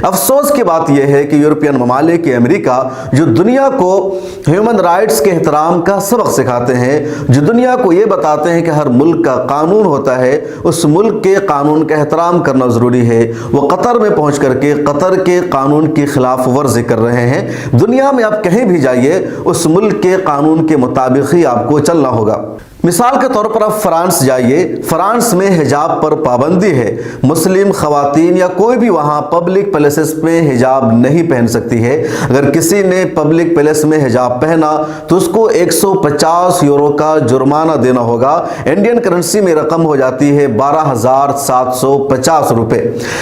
افسوس کی بات یہ ہے کہ یورپین ممالک امریکہ جو دنیا کو ہیومن رائٹس کے احترام کا سبق سکھاتے ہیں، جو دنیا کو یہ بتاتے ہیں کہ ہر ملک کا قانون ہوتا ہے، اس ملک کے قانون کا احترام کرنا ضروری ہے، وہ قطر میں پہنچ کر کے قطر کے قانون کی خلاف ورزی کر رہے ہیں۔ دنیا میں آپ کہیں بھی جائیے، اس ملک کے قانون کے مطابق ہی آپ کو چلنا ہوگا۔ مثال کے طور پر آپ فرانس جائیے، فرانس میں حجاب پر پابندی ہے، مسلم خواتین یا کوئی بھی وہاں پبلک پلیسز میں حجاب نہیں پہن سکتی ہے۔ اگر کسی نے پبلک پلیس میں حجاب پہنا تو اس کو 150 یورو کا جرمانہ دینا ہوگا۔ انڈین کرنسی میں رقم ہو جاتی ہے 12,750 روپے۔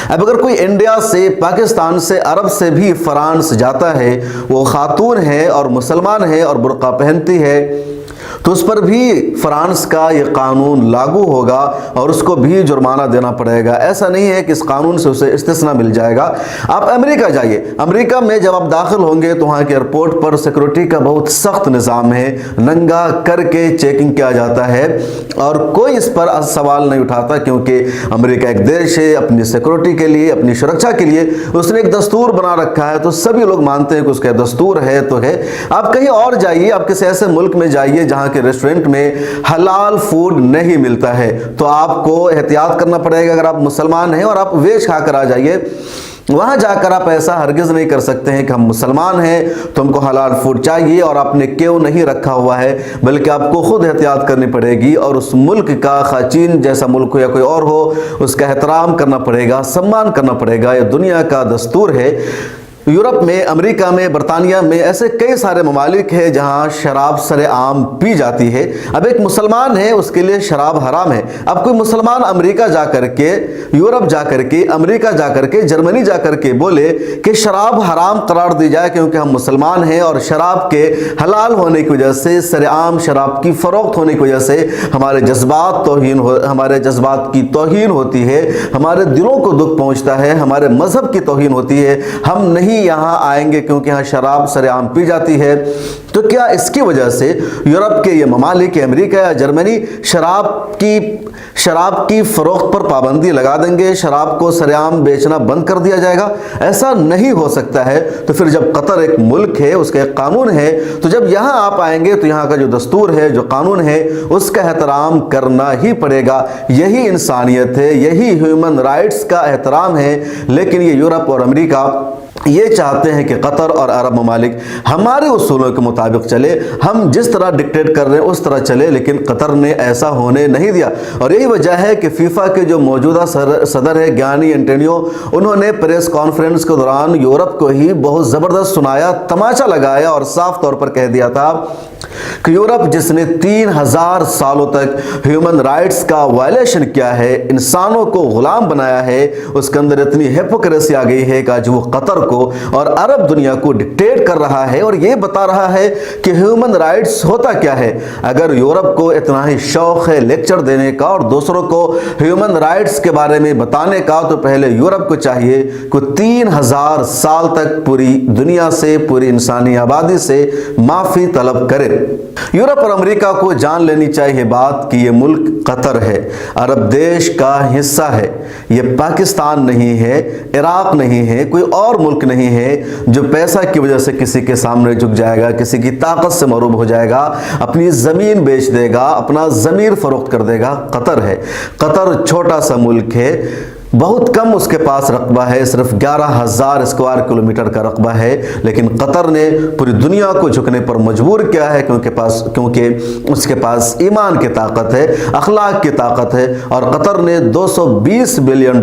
اب اگر کوئی انڈیا سے، پاکستان سے، عرب سے بھی فرانس جاتا ہے، وہ خاتون ہے اور مسلمان ہے اور برقع پہنتی ہے، تو اس پر بھی فرانس کا یہ قانون لاگو ہوگا اور اس کو بھی جرمانہ دینا پڑے گا۔ ایسا نہیں ہے کہ اس قانون سے اسے استثناء مل جائے گا۔ آپ امریکہ جائیے، امریکہ میں جب آپ داخل ہوں گے تو وہاں کے ایئرپورٹ پر سیکورٹی کا بہت سخت نظام ہے، ننگا کر کے چیکنگ کیا جاتا ہے اور کوئی اس پر سوال نہیں اٹھاتا، کیونکہ امریکہ ایک دیش ہے، اپنی سیکورٹی کے لیے، اپنی سرکشا کے لیے اس نے ایک دستور بنا رکھا ہے، تو سبھی لوگ مانتے ہیں کہ اس کا دستور ہے تو ہے۔ آپ کہیں اور جائیے، آپ کسی ایسے ملک میں جائیے جہاں کے ریسٹورنٹ میں حلال فوڈ نہیں ملتا ہے، تو آپ کو احتیاط کرنا پڑے گا۔ اگر آپ مسلمان ہیں اور آپ ویج کھا کر آ جائیے، وہاں جا کر آپ ایسا ہرگز نہیں کر سکتے ہیں کہ ہم مسلمان ہیں تو ہم کو حلال فوڈ چاہیے اور آپ نے کیوں نہیں رکھا ہوا ہے، بلکہ آپ کو خود احتیاط کرنی پڑے گی اور اس ملک کا، خواہ چین جیسا ملک ہو یا کوئی اور ہو، اس کا احترام کرنا پڑے گا، سمان کرنا پڑے گا۔ یہ دنیا کا دستور ہے۔ یورپ میں، امریکہ میں، برطانیہ میں ایسے کئی سارے ممالک ہیں جہاں شراب سر عام پی جاتی ہے۔ اب ایک مسلمان ہے، اس کے لیے شراب حرام ہے۔ اب کوئی مسلمان امریکہ جا کر کے، یورپ جا کر کے، امریکہ جا کر کے، جرمنی جا کر کے بولے کہ شراب حرام قرار دی جائے کیونکہ ہم مسلمان ہیں اور شراب کے حلال ہونے کی وجہ سے، سر عام شراب کی فروخت ہونے کی وجہ سے ہمارے جذبات کی توہین ہوتی ہے، ہمارے دلوں کو دکھ پہنچتا ہے، ہمارے مذہب کی توہین ہوتی ہے، ہم نہیں یہاں آئیں گے کیونکہ یہاں شراب سر عام پی جاتی ہے۔ تو کیا اس کی وجہ سے یورپ کے یہ ممالک، امریکہ یا جرمنی، شراب کی فروخت پر پابندی لگا دیں گے، شراب کو سر عام بیچنا بند کر دیا جائے گا؟ ایسا نہیں ہو سکتا ہے۔ تو پھر جب قطر ایک ملک ہے، اس کا ایک قانون ہے، تو جب یہاں آپ آئیں گے تو یہاں کا جو دستور ہے، جو قانون ہے، اس کا احترام کرنا ہی پڑے گا۔ یہی انسانیت ہے، یہی ہیومن رائٹس کا احترام ہے۔ لیکن یہ یورپ اور امریکہ یہ چاہتے ہیں کہ قطر اور عرب ممالک ہمارے اصولوں کے مطابق چلے، ہم جس طرح ڈکٹیٹ کر رہے ہیں اس طرح چلے، لیکن قطر نے ایسا ہونے نہیں دیا۔ اور یہی وجہ ہے کہ فیفا کے جو موجودہ صدر ہے گیانی انٹینیو، انہوں نے پریس کانفرنس کے دوران یورپ کو ہی بہت زبردست سنایا، تماشا لگایا اور صاف طور پر کہہ دیا تھا کہ یورپ جس نے 3000 سالوں تک ہیومن رائٹس کا وائلیشن کیا ہے، انسانوں کو غلام بنایا ہے، اس کے اندر اتنی ہیپوکریسی آ گئی ہے کہ آج وہ قطر کو اور عرب دنیا کو ڈکٹیٹ کر رہا ہے اور یہ بتا رہا ہے کہ ہیومن رائٹس ہوتا کیا ہے۔ اگر یورپ کو اتنا ہی شوق ہے لیکچر دینے کا اور دوسروں کو ہیومن رائٹس کے بارے میں بتانے کا، تو پہلے یورپ کو چاہیے کہ 3000 سال تک پوری دنیا سے، پوری انسانی آبادی سے معافی طلب کرے۔ یورپ اور امریکہ کو جان لینی چاہیے بات کہ یہ ملک قطر ہے، عرب دیش کا حصہ ہے، یہ پاکستان نہیں ہے، عراق نہیں ہے، کوئی اور ملک نہیں ہے جو پیسہ کی وجہ سے کسی کے سامنے جھک جائے گا، کسی کی طاقت سے مغروب ہو جائے گا، اپنی زمین بیچ دے گا، اپنا ضمیر فروخت کر دے گا۔ قطر ہے، قطر چھوٹا سا ملک ہے، بہت کم اس کے پاس رقبہ ہے، صرف 11,000 اسکوائر کلومیٹر کا رقبہ ہے، لیکن قطر نے پوری دنیا کو جھکنے پر مجبور کیا ہے کیونکہ اس کے پاس ایمان کی طاقت ہے، اخلاق کی طاقت ہے۔ اور قطر نے $220 بلین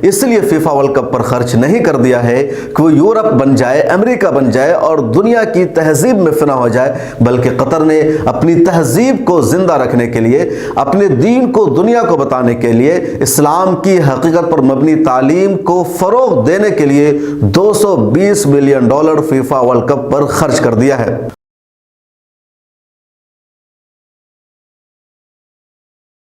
اس لیے فیفا ورلڈ کپ پر خرچ نہیں کر دیا ہے کہ وہ یورپ بن جائے، امریکہ بن جائے اور دنیا کی تہذیب میں فنا ہو جائے، بلکہ قطر نے اپنی تہذیب کو زندہ رکھنے کے لیے، اپنے دین کو دنیا کو بتانے کے لیے، اسلام کی حقیقت پر مبنی تعلیم کو فروغ دینے کے لیے $220 بلین فیفا ورلڈ کپ پر خرچ کر دیا ہے۔